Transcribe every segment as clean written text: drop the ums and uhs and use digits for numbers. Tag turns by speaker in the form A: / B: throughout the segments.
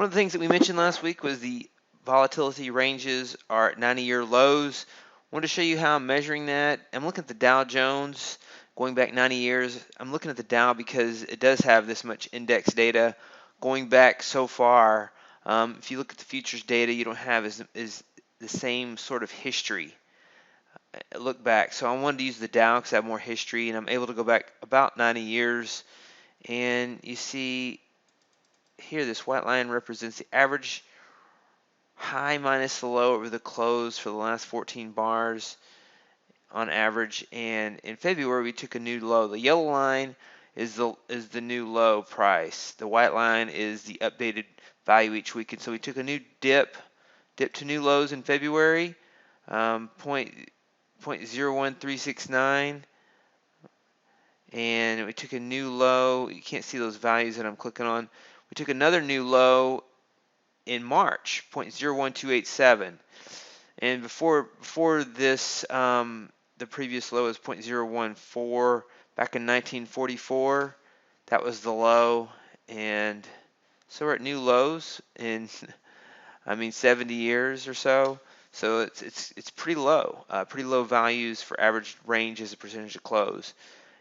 A: One of the things that we mentioned last week was the volatility ranges are at 90-year lows. I wanted to show you how I'm measuring that. I'm looking at the Dow Jones going back 90 years. I'm looking at the Dow because it does have this much index data going back so far. If you look at the futures data, you don't have as the same sort of history. Look back. So I wanted to use the Dow because I have more history, and I'm able to go back about 90 years. And you see here, this white line represents the average high minus the low over the close for the last 14 bars on average. And in February, we took a new low. The yellow line is the new low price. The white line is the updated value each week. And so we took a new dip to new lows in February, 0.01369. And we took a new low. You can't see those values that I'm clicking on. We took another new low in March, 0.01287. And before this, the previous low is 0.014 back in 1944. That was the low. And so we're at new lows in, 70 years or so. So it's pretty low values for average range as a percentage of close.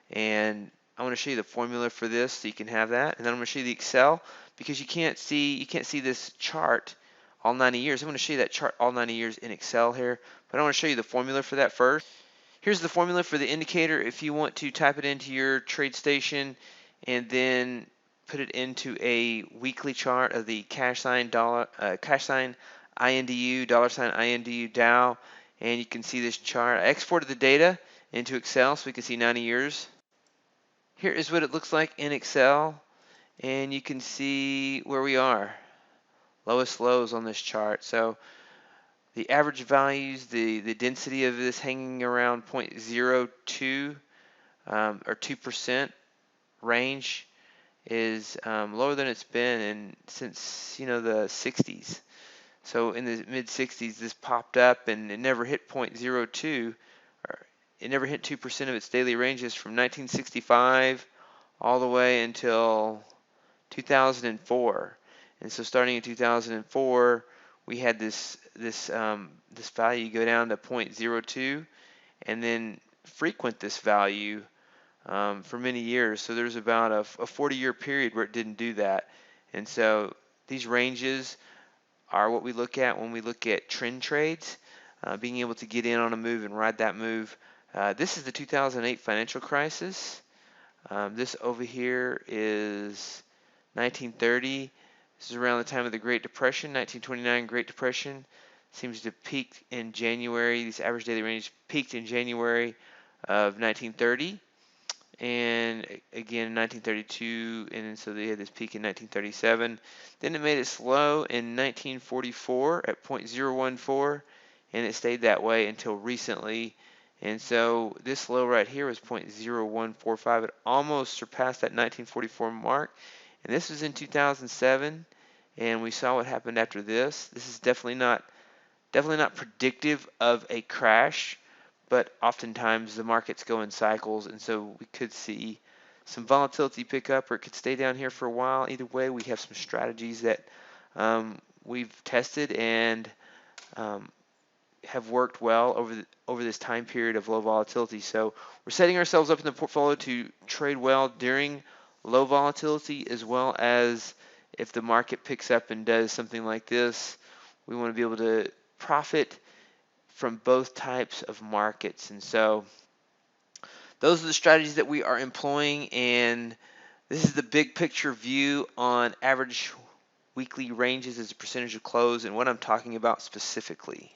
A: And I want to show you the formula for this so you can have that. And then I'm going to show you the Excel because you can't see this chart all 90 years. I'm going to show you that chart all 90 years in Excel here, but I want to show you the formula for that first. Here's the formula for the indicator. If you want to type it into your trade station and then put it into a weekly chart of the cash sign INDU, $INDU Dow, and you can see this chart. I exported the data into Excel so we can see 90 years. Here is what it looks like in Excel, and you can see where we are. Lowest lows on this chart. So the average values, the density of this hanging around 0.02 or 2% range is lower than it's been since the 60s. So in the mid 60s, this popped up and it never hit 0.02. It never hit 2% of its daily ranges from 1965 all the way until 2004. And so starting in 2004, we had this value go down to 0.02 and then frequent this value for many years. So there's about a 40-year period where it didn't do that. And so these ranges are what we look at when we look at trend trades, being able to get in on a move and ride that move. This is the 2008 financial crisis. This over here is 1930. This is around the time of the Great Depression, 1929 Great Depression. Seems to peak in January. These average daily ranges peaked in January of 1930. And again in 1932, and so they had this peak in 1937. Then it made it slow in 1944 at 0.014, and it stayed that way until recently. And so this low right here was 0.0145. It almost surpassed that 1944 mark. And this was in 2007, and we saw what happened after this. This is definitely not predictive of a crash, but oftentimes the markets go in cycles, and so we could see some volatility pick up, or it could stay down here for a while. Either way, we have some strategies that we've tested and have worked well over this time period of low volatility. So we're setting ourselves up in the portfolio to trade well during low volatility, as well as if the market picks up and does something like this, we want to be able to profit from both types of markets. And so those are the strategies that we are employing, and this is the big picture view on average weekly ranges as a percentage of close and what I'm talking about specifically.